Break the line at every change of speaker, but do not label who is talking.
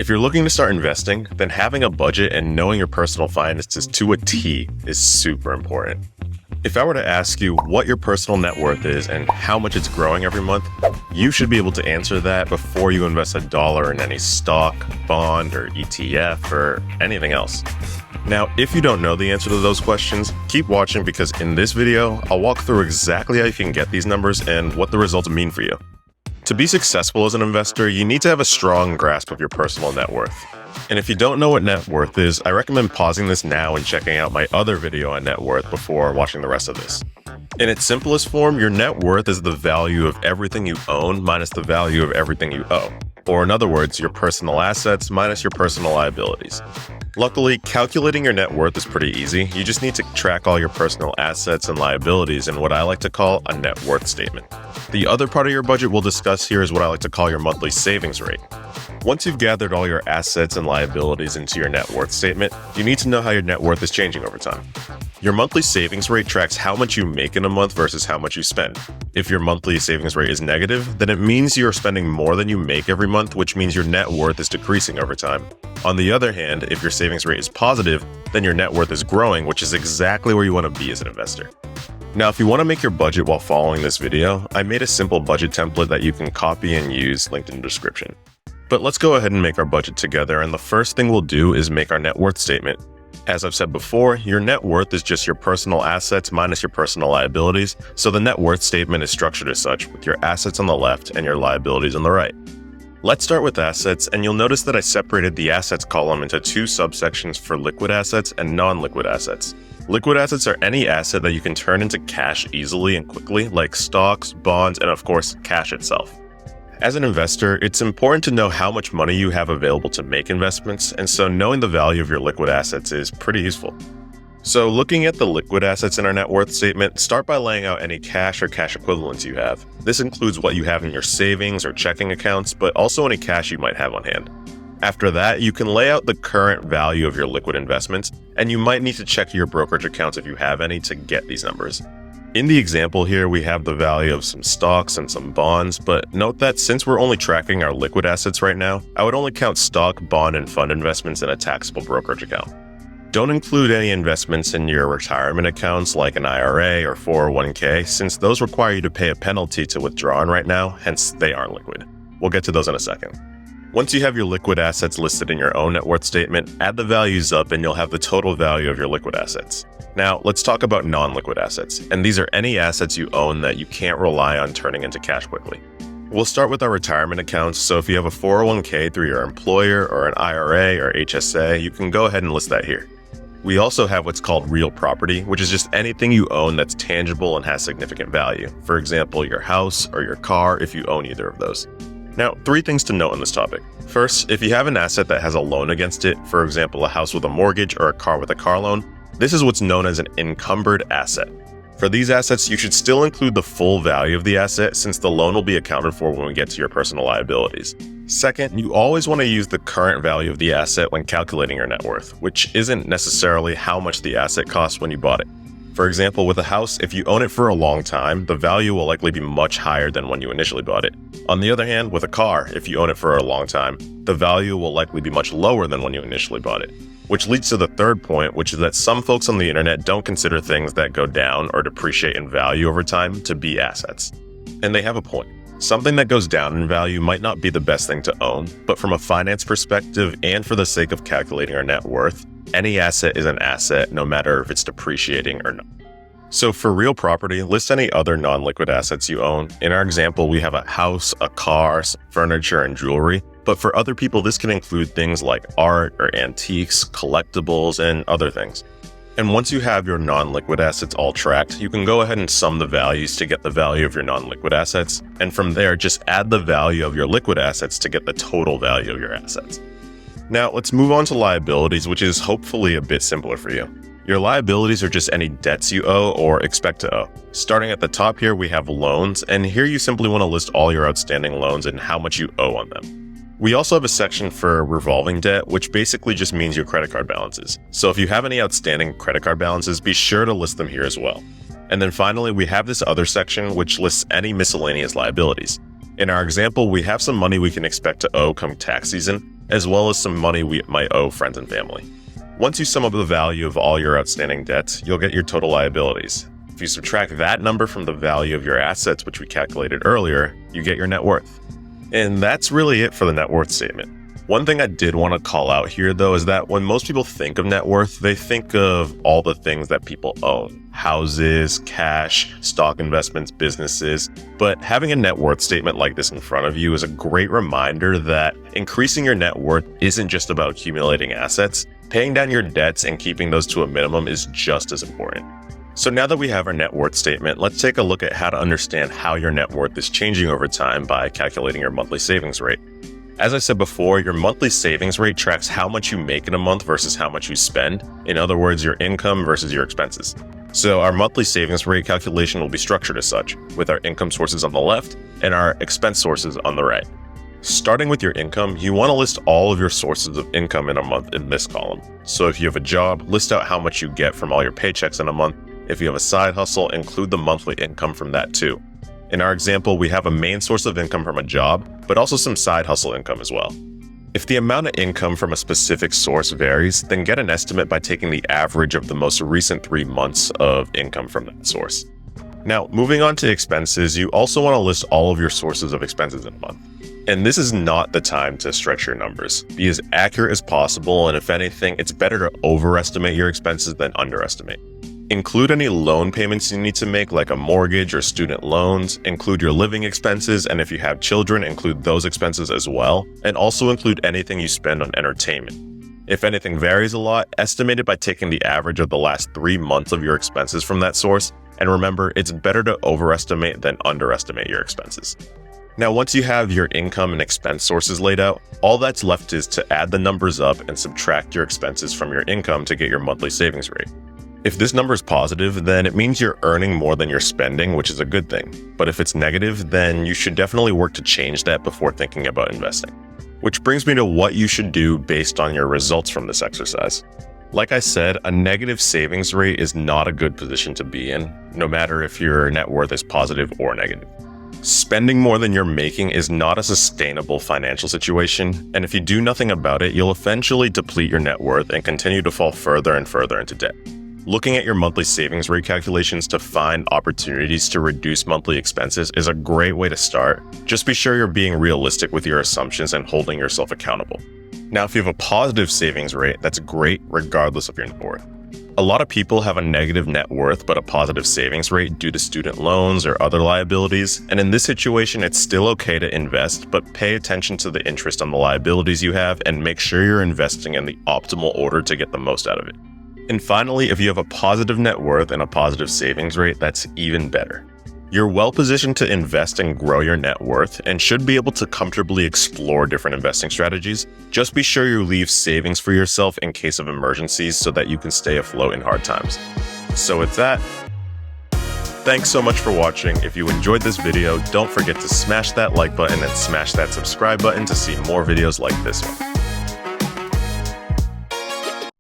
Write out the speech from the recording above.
If you're looking to start investing, then having a budget and knowing your personal finances to a T is super important. If I were to ask you what your personal net worth is and how much it's growing every month, you should be able to answer that before you invest $1 in any stock, bond, or ETF, or anything else. Now, if you don't know the answer to those questions, keep watching because in this video, I'll walk through exactly how you can get these numbers and what the results mean for you. To be successful as an investor, you need to have a strong grasp of your personal net worth. And if you don't know what net worth is, I recommend pausing this now and checking out my other video on net worth before watching the rest of this. In its simplest form, your net worth is the value of everything you own minus the value of everything you owe. Or in other words, your personal assets minus your personal liabilities. Luckily, calculating your net worth is pretty easy. You just need to track all your personal assets and liabilities in what I like to call a net worth statement. The other part of your budget we'll discuss here is what I like to call your monthly savings rate. Once you've gathered all your assets and liabilities into your net worth statement, you need to know how your net worth is changing over time. Your monthly savings rate tracks how much you make in a month versus how much you spend. If your monthly savings rate is negative, then it means you're spending more than you make every month, which means your net worth is decreasing over time. On the other hand, if your savings rate is positive, then your net worth is growing, which is exactly where you want to be as an investor. Now, if you want to make your budget while following this video, I made a simple budget template that you can copy and use linked in the description. But let's go ahead and make our budget together, and the first thing we'll do is make our net worth statement. As I've said before, your net worth is just your personal assets minus your personal liabilities, so the net worth statement is structured as such, with your assets on the left and your liabilities on the right. Let's start with assets, and you'll notice that I separated the assets column into two subsections for liquid assets and non-liquid assets. Liquid assets are any asset that you can turn into cash easily and quickly, like stocks, bonds, and of course, cash itself. As an investor, it's important to know how much money you have available to make investments, and so knowing the value of your liquid assets is pretty useful. So looking at the liquid assets in our net worth statement, start by laying out any cash or cash equivalents you have. This includes what you have in your savings or checking accounts, but also any cash you might have on hand. After that, you can lay out the current value of your liquid investments, and you might need to check your brokerage accounts if you have any to get these numbers. In the example here, we have the value of some stocks and some bonds, but note that since we're only tracking our liquid assets right now, I would only count stock, bond, and fund investments in a taxable brokerage account. Don't include any investments in your retirement accounts like an IRA or 401k, since those require you to pay a penalty to withdraw in right now, hence they aren't liquid. We'll get to those in a second. Once you have your liquid assets listed in your own net worth statement, add the values up and you'll have the total value of your liquid assets. Now, let's talk about non-liquid assets, and these are any assets you own that you can't rely on turning into cash quickly. We'll start with our retirement accounts, so if you have a 401k through your employer or an IRA or HSA, you can go ahead and list that here. We also have what's called real property, which is just anything you own that's tangible and has significant value. For example, your house or your car if you own either of those. Now, 3 things to note on this topic. First, if you have an asset that has a loan against it, for example, a house with a mortgage or a car with a car loan, this is what's known as an encumbered asset. For these assets, you should still include the full value of the asset since the loan will be accounted for when we get to your personal liabilities. Second, you always want to use the current value of the asset when calculating your net worth, which isn't necessarily how much the asset cost when you bought it. For example, with a house, if you own it for a long time, the value will likely be much higher than when you initially bought it. On the other hand, with a car, if you own it for a long time, the value will likely be much lower than when you initially bought it. Which leads to the third point, which is that some folks on the internet don't consider things that go down or depreciate in value over time to be assets. And they have a point. Something that goes down in value might not be the best thing to own, but from a finance perspective and for the sake of calculating our net worth, any asset is an asset no matter if it's depreciating or not. So for real property, list any other non-liquid assets you own. In our example, we have a house, a car, furniture, and jewelry. But for other people, this can include things like art or antiques, collectibles, and other things. And once you have your non-liquid assets all tracked, you can go ahead and sum the values to get the value of your non-liquid assets. And from there, just add the value of your liquid assets to get the total value of your assets. Now, let's move on to liabilities, which is hopefully a bit simpler for you. Your liabilities are just any debts you owe or expect to owe. Starting at the top here, we have loans, and here you simply want to list all your outstanding loans and how much you owe on them. We also have a section for revolving debt, which basically just means your credit card balances. So if you have any outstanding credit card balances, be sure to list them here as well. And then finally, we have this other section, which lists any miscellaneous liabilities. In our example, we have some money we can expect to owe come tax season, as well as some money we might owe friends and family. Once you sum up the value of all your outstanding debts, you'll get your total liabilities. If you subtract that number from the value of your assets, which we calculated earlier, you get your net worth. And that's really it for the net worth statement. One thing I did want to call out here, though, is that when most people think of net worth, they think of all the things that people own: houses, cash, stock investments, businesses. But having a net worth statement like this in front of you is a great reminder that increasing your net worth isn't just about accumulating assets. Paying down your debts and keeping those to a minimum is just as important. So now that we have our net worth statement, let's take a look at how to understand how your net worth is changing over time by calculating your monthly savings rate. As I said before, your monthly savings rate tracks how much you make in a month versus how much you spend. In other words, your income versus your expenses. So our monthly savings rate calculation will be structured as such, with our income sources on the left and our expense sources on the right. Starting with your income, you want to list all of your sources of income in a month in this column. So if you have a job, list out how much you get from all your paychecks in a month. If you have a side hustle, include the monthly income from that too. In our example, we have a main source of income from a job, but also some side hustle income as well. If the amount of income from a specific source varies, then get an estimate by taking the average of the most recent 3 months of income from that source. Now, moving on to expenses, you also want to list all of your sources of expenses in a month. And this is not the time to stretch your numbers. Be as accurate as possible, and if anything, it's better to overestimate your expenses than underestimate. Include any loan payments you need to make, like a mortgage or student loans. Include your living expenses, and if you have children, include those expenses as well. And also include anything you spend on entertainment. If anything varies a lot, estimate it by taking the average of the last 3 months of your expenses from that source. And remember, it's better to overestimate than underestimate your expenses. Now, once you have your income and expense sources laid out, all that's left is to add the numbers up and subtract your expenses from your income to get your monthly savings rate. If this number is positive, then it means you're earning more than you're spending, which is a good thing. But if it's negative, then you should definitely work to change that before thinking about investing. Which brings me to what you should do based on your results from this exercise. Like I said, a negative savings rate is not a good position to be in, no matter if your net worth is positive or negative. Spending more than you're making is not a sustainable financial situation, and if you do nothing about it, you'll eventually deplete your net worth and continue to fall further and further into debt. Looking at your monthly savings rate calculations to find opportunities to reduce monthly expenses is a great way to start. Just be sure you're being realistic with your assumptions and holding yourself accountable. Now, if you have a positive savings rate, that's great regardless of your net worth. A lot of people have a negative net worth but a positive savings rate due to student loans or other liabilities, and in this situation, it's still okay to invest, but pay attention to the interest on the liabilities you have and make sure you're investing in the optimal order to get the most out of it. And finally, if you have a positive net worth and a positive savings rate, that's even better. You're well positioned to invest and grow your net worth and should be able to comfortably explore different investing strategies. Just be sure you leave savings for yourself in case of emergencies so that you can stay afloat in hard times. So with that, thanks so much for watching. If you enjoyed this video, don't forget to smash that like button and smash that subscribe button to see more videos like this one.